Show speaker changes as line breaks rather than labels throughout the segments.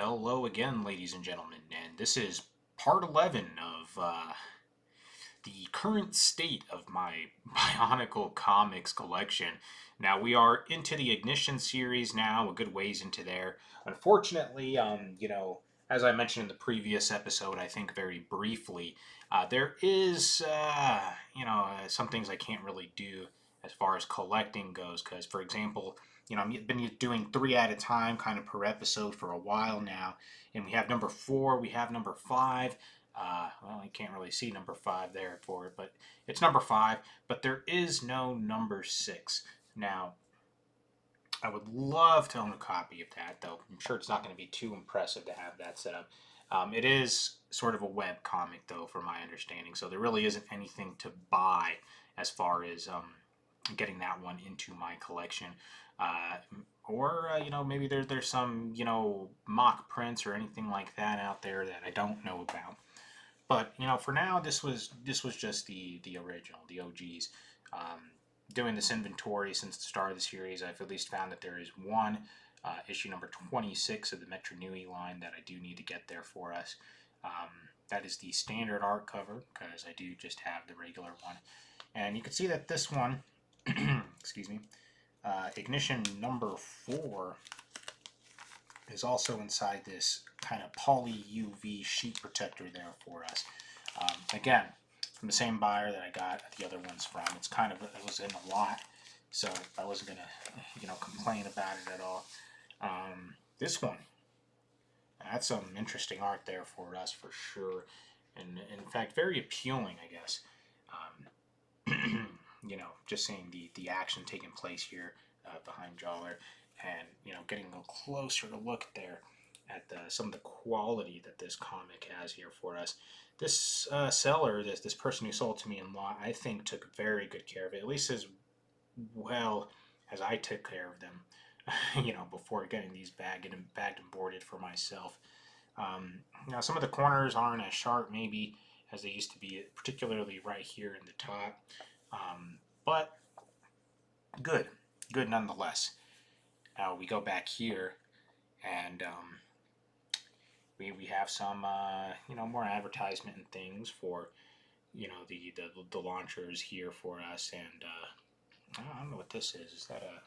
Hello again, ladies and gentlemen, and this is part 11 of the current state of my Bionicle comics collection. Now, we are into the Ignition series now, a good ways into there. Unfortunately, as I mentioned in the previous episode, I think very briefly, there is, some things I can't really do as far as collecting goes, because, for example, I've been doing three at a time kind of per episode for a while now. And we have number 4, we have number 5. Well, you can't really see number 5 there for it, but it's number 5. But there is no number 6. Now, I would love to own a copy of that, though I'm sure it's not going to be too impressive to have that set up. It is sort of a web comic, though, from my understanding, so there really isn't anything to buy as far as getting that one into my collection. Uh, or maybe there's some mock prints or anything like that out there that I don't know about. But for now, this was just the original, the OGs. Doing this inventory since the start of the series, I've at least found that there is one issue number 26 of the Metro Nui line that I do need to get there for us. That is the standard art cover, because I do just have the regular one. And you can see that this one, excuse me, Ignition number 4 is also inside this kind of poly UV sheet protector there for us. Again, from the same buyer that I got the other ones from. It was in a lot, so I wasn't gonna complain about it at all. This one, that's some interesting art there for us for sure, and in fact very appealing, I guess. Just seeing the action taking place here behind Jawler, and getting a closer look there at some of the quality that this comic has here for us. This seller, this person who sold to me in law, I think took very good care of it, at least as well as I took care of them, before getting these bagged and boarded for myself. Now, some of the corners aren't as sharp, maybe, as they used to be, particularly right here in the top. But good nonetheless. Now we go back here, and we have some more advertisement and things for the launchers here for us, and I don't know what this is. Is that a?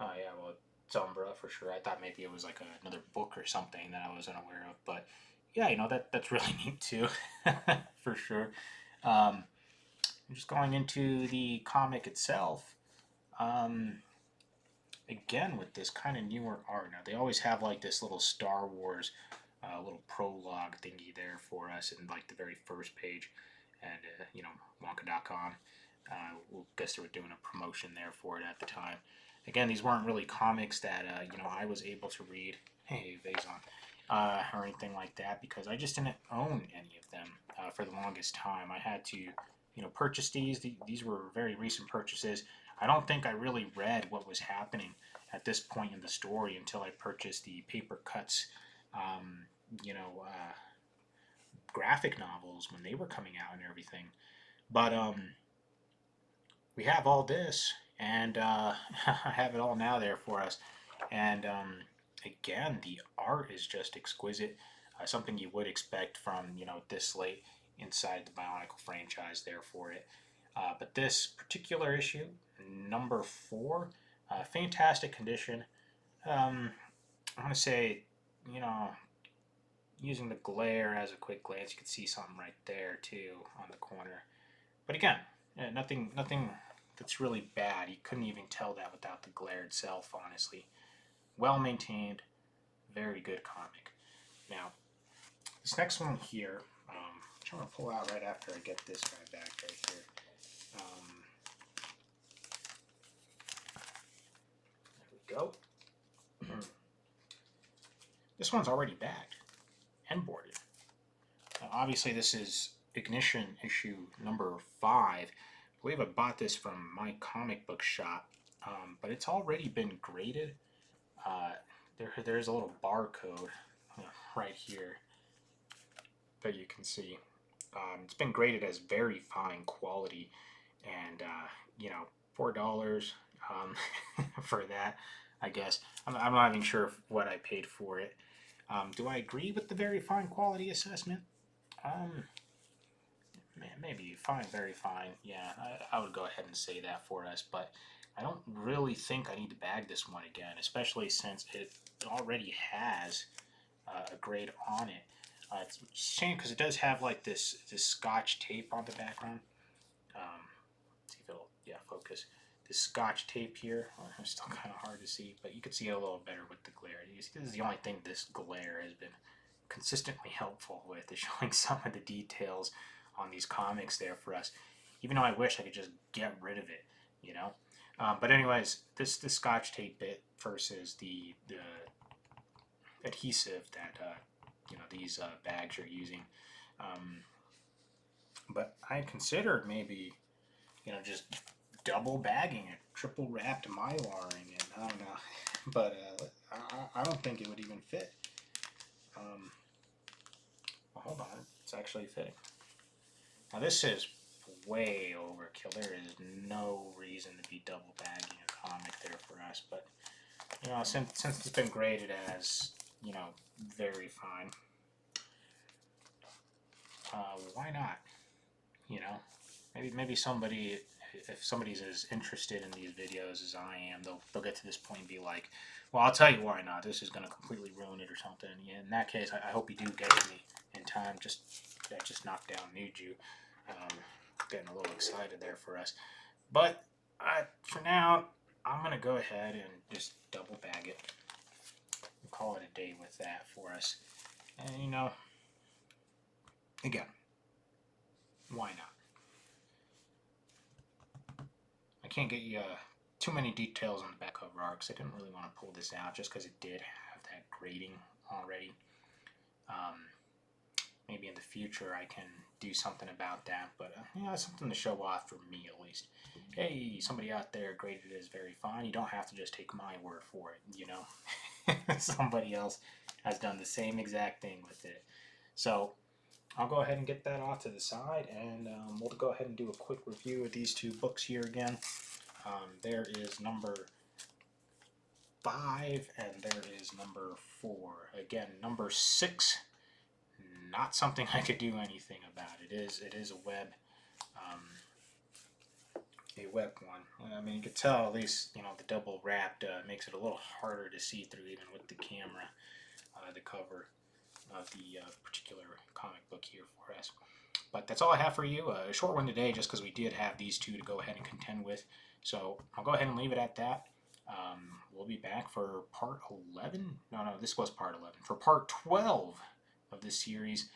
Oh yeah, well, it's Umbra for sure. I thought maybe it was like another book or something that I was unaware of, but yeah, that's really neat too, for sure. Um, just going into the comic itself. Again, with this kind of newer art. Now, they always have like this little Star Wars little prologue thingy there for us in like the very first page. And, Wonka.com. Well, guess they were doing a promotion there for it at the time. Again, these weren't really comics that, I was able to read. Hey, Vazon. Or anything like that, because I just didn't own any of them for the longest time. I had to, purchase these. These were very recent purchases. I don't think I really read what was happening at this point in the story until I purchased the paper cuts, um, you know, uh, graphic novels when they were coming out and everything. But we have all this, and I have it all now there for us. And again, the art is just exquisite. Something you would expect from this late inside the Bionicle franchise there for it. But this particular issue, number 4, fantastic condition. I want to say, you know, using the glare as a quick glance, you can see something right there too on the corner. But again, yeah, nothing that's really bad. You couldn't even tell that without the glare itself, honestly. Well maintained, very good comic. Now, this next one here, which I'm going to pull out right after I get this guy back right here. There we go. This one's already bagged and boarded. Now, obviously, this is Ignition issue number 5. I believe I bought this from my comic book shop, but it's already been graded. There's a little barcode right here that you can see. It's been graded as very fine quality, and $4 for that. I guess. I'm not even sure what I paid for it. Do I agree with the very fine quality assessment? Um, Maybe fine, very fine. Yeah, I would go ahead and say that for us, but I don't really think I need to bag this one again, especially since it already has a grade on it. It's a shame because it does have like this Scotch tape on the background. See if it'll, yeah, focus. This Scotch tape here, it's still kind of hard to see, but you can see it a little better with the glare. You see, this is the only thing this glare has been consistently helpful with, is showing some of the details on these comics there for us. Even though I wish I could just get rid of it, you know. But anyways, this Scotch tape bit versus the adhesive that these bags are using. Um, but I considered maybe just double bagging it, triple wrapped mylaring it. I don't know, but I don't think it would even fit. Well, hold on, it's actually fitting. Now this is way overkill. There is no reason to be double bagging a comic there for us, but since it's been graded as very fine, why not? Maybe somebody, if somebody's as interested in these videos as I am, they'll get to this point and be like, well, I'll tell you why not. This is going to completely ruin it or something. Yeah, in that case, I hope you do get to me in time. Just knocked down Nuju. Getting a little excited there for us. But for now, I'm going to go ahead and just double bag it. We'll call it a day with that for us. And, again, why not? I can't get you too many details on the back cover art because I didn't really want to pull this out just because it did have that grading already. Maybe in the future I can do something about that, but it's something to show off for me at least. Hey, somebody out there graded it as very fine. You don't have to just take my word for it, Somebody else has done the same exact thing with it. So I'll go ahead and get that off to the side, and we'll go ahead and do a quick review of these two books here again. There is number 5, and there is number 4. Again, number 6, not something I could do anything about. It is a web one. I mean, you could tell at least the double wrapped makes it a little harder to see through even with the camera. The cover of the particular comic book here for us. But that's all I have for you. A short one today just because we did have these two to go ahead and contend with. So I'll go ahead and leave it at that. We'll be back for part 11. No, this was part 11. For part 12 of this series.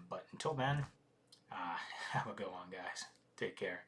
But until then, have a good one, guys. Take care.